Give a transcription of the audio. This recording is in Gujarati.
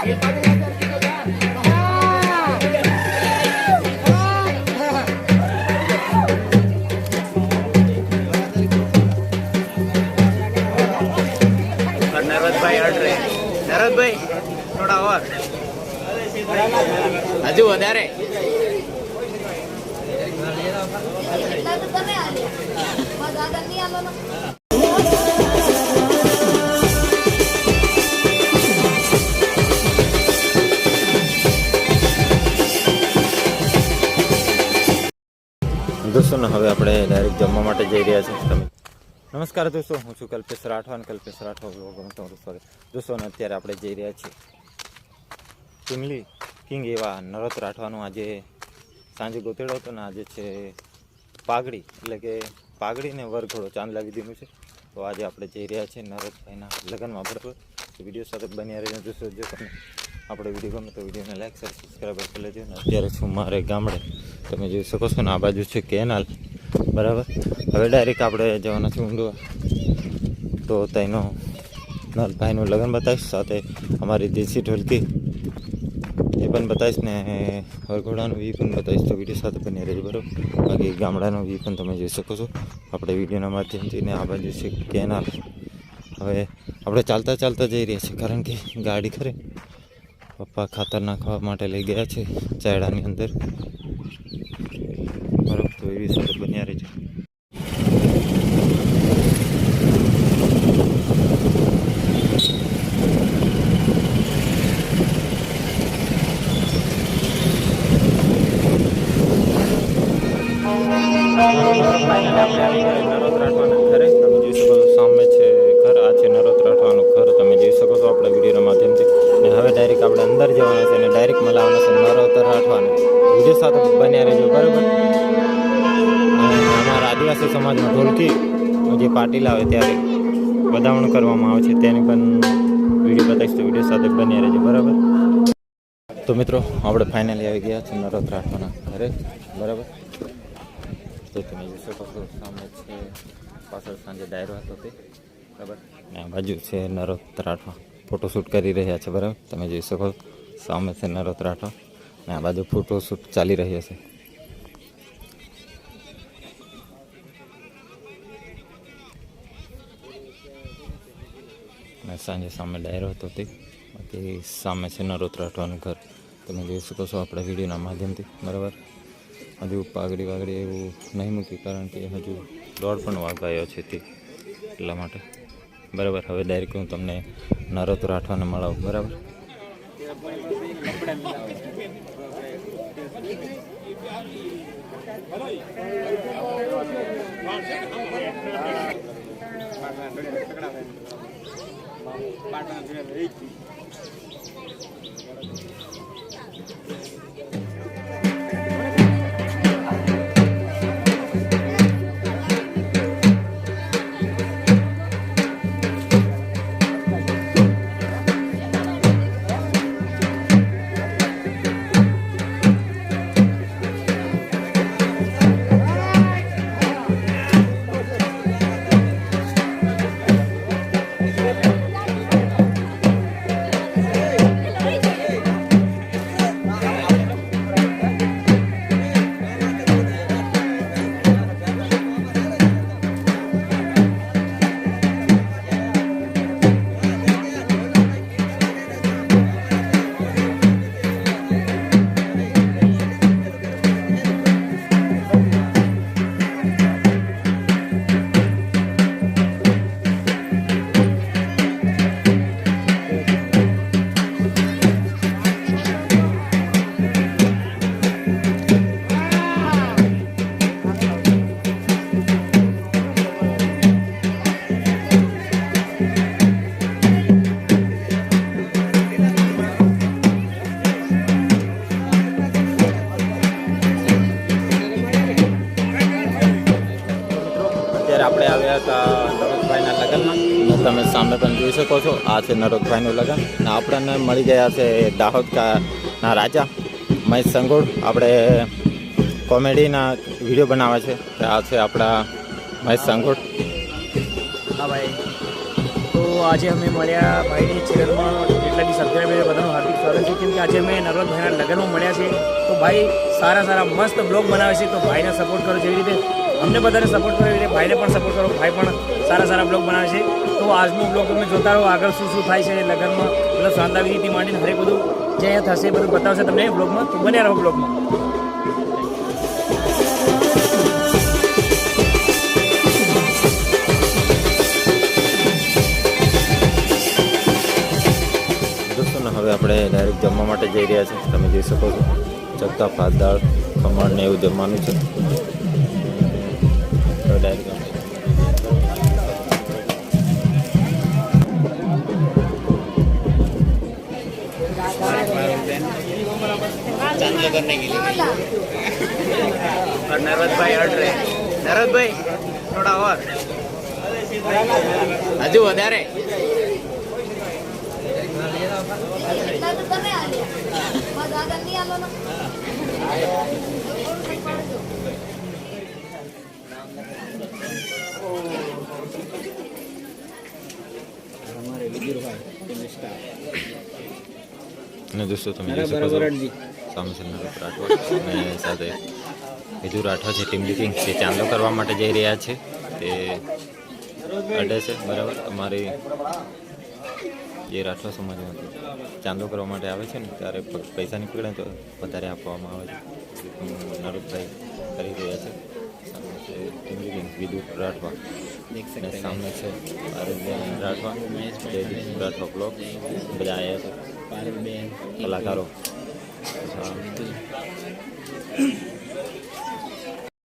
નરદભાઈ થોડા ઓર હજુ વધારે દોસ્તો હવે આપણે ડાયરેક્ટ જમવા માટે જઈ રહ્યા છીએ. તમે નમસ્કાર દોસ્તો, હું છું કલ્પેશ રાઠવા અને કલ્પેશ રાઠવા વ્લોગમાં તમારું સ્વાગત. દોસ્તો અત્યારે આપણે જઈ રહ્યા છીએ કિંગલી કિંગ એવા નરોત રાઠવાનું આજે સાંજે ગોતેડો હતો ને આજે છે પાઘડી, એટલે કે પાઘડી ને વરઘોડો ચાંદલા વિધિનું છે. તો આજે આપણે જઈ રહ્યા છીએ નરોતભાઈના લગ્નમાં, બરાબર. વિડીયો સાથે બન્યા રહીને દોસ્તો, જો તમને આપણે વિડીયો ગમે તો વિડીયોને લાઈક શેર સબસ્ક્રાઈબર કરી લેજો. ને અત્યારે છું મારે ગામડે, તમે જોઈ શકો છો ને આ બાજુ છે કેનાલ, બરાબર. હવે ડાયરેક્ટ આપણે જવાના છે ઊંડવા, તો તેનો નરભાઈનું લગ્ન બતાવીશ, સાથે અમારી દેશી ઢોલકી એ પણ બતાવીશ ને વરઘોડાનું વી પણ બતાવીશ. તો વિડીયો સાથે બની રહેજો, બરાબર. બાકી ગામડાનો વી પણ તમે જોઈ શકો છો આપણે વિડીયોના માધ્યમથી. ને આ બાજુ છે કેનાલ. હવે આપણે ચાલતા ચાલતા જઈ રહ્યા છીએ, કારણ કે ગાડી ખરે પપ્પા ખાતર નાખવા માટે લઈ ગયા છે ચાયડાની અંદર, બરાબર. તો એવી સાથે બન્યા રહેજો. સામે છે ઘર, આ છે નરોત રાઠવાનું ઘર, તમે જોઈ શકો છો આપણા વિડીયોના માધ્યમથી. ને હવે ડાયરેક્ટ આપણે અંદર જવાના છે અને ડાયરેક્ટ મળવાના છે નરોત રાઠવાને. વિડીયો સાથે બન્યા રહેજો, બરાબર. અમારા આદિવાસી સમાજમાં ઢોલકી જે પાર્ટી લાવે ત્યારે વધામણું કરવામાં આવે છે, તેની પણ વિડીયો બતાવીશ. તો વિડીયો સાથે બન્યા રહેજો, બરાબર. તો મિત્રો આપણે ફાઇનલી આવી ગયા છે નરોત રાઠવાના ઘરે, બરાબર. તો તમે જોઈ શકો છો સામે છે પાછળ સાંજે ડાયરો હતો તે, બરાબર. ને આ બાજુ છે નરોત રાઠવા ફોટોશૂટ કરી રહ્યા છે, બરાબર. તમે જોઈ શકો સામે છે નરોત રાઠવા ને આ બાજુ ફોટોશૂટ ચાલી રહ્યા છે. ને સાંજે સામે ડાયરો હતો તે, બાકી સામે છે નરોત રાઠવાનું ઘર, તમે જોઈ શકો છો આપણા વિડીયોના માધ્યમથી, બરાબર. હજુ પાઘડી વાઘડી એવું નહીં મૂકી, કારણ કે હજુ દોડ પણ વાગાયો છે તે, એટલા માટે, બરાબર. હવે ડાયરેક્ટ હું તમને નરોત રાઠવાને મળાવું, બરાબર. આપણે આવ્યા હતા નરોતભાઈના લગ્નમાં, તમે સામે પણ જોઈ શકો છો. આ છે નરોતભાઈનું લગ્ન ને આપણને મળી ગયા છે દાહોદના રાજા મહેશ સંગોડ. આપણે કોમેડીના વિડીયો બનાવે છે, આ છે આપણા મહેશ સંગોડ. હા ભાઈ, તો આજે અમે મળ્યા ભાઈની ચેનલમાં, એટલા બી સબસ્ક્રાઈબર બધાનું હાર્દિક આજે અમે નર્મદભાઈના લગ્નમાં મળ્યા છીએ. તો ભાઈ સારા મસ્ત બ્લોગ બનાવે છે. તો ભાઈને સપોર્ટ કરો જેવી રીતે અમને બધાને સપોર્ટ કરો એવી રીતે ભાઈને પણ સપોર્ટ કરો. ભાઈ પણ સારા બ્લોગ બનાવે છે. તો આજનો બ્લોગ તમે જોતા રહો, આગળ શું થાય છે લગ્નમાં, મતલબ શાંતા વિધિથી માંડીને હરેક બધું જે અહીંયા થશે એ બધું બતાવશે તમને બ્લોગમાં. તો બન્યા રહો બ્લોગમાં. દોસ્તો હવે આપણે ડાયરેક્ટ જમવા માટે જઈ રહ્યા છીએ. તમે જોઈ શકો છો ચક્કા, ભાત, દાળ, ખમણ ને એવું જમવાનું છે. તો ડાયરેક્ટ चांदला करने के लिए और नर्मद भाई हट रहे. नर्मद भाई थोड़ा और हजू વધારે. અને દોસ્તો તમે જોઈ શકો છો સામે છે નરેશ રાઠવા અને સાથે વિજુ રાઠવા છે ટીમ લીડિંગ તે ચાંદલો કરવા માટે જઈ રહ્યા છે. તે અડે છે બરાબર. અમારી જે રાઠવા સમાજમાંથી ચાંદલો કરવા માટે આવે છે ને ત્યારે પૈસા નીકળે તો વધારે આપવામાં આવે છે. નરેશભાઈ કરી રહ્યા છે. સામે છે ટીમ લીડિંગ વિજુ રાઠવા અને સામે છે આરતબેન રાઠવા, જયદીપ રાઠવા બ્લોગ બધા આવ્યા છે કલાકારો.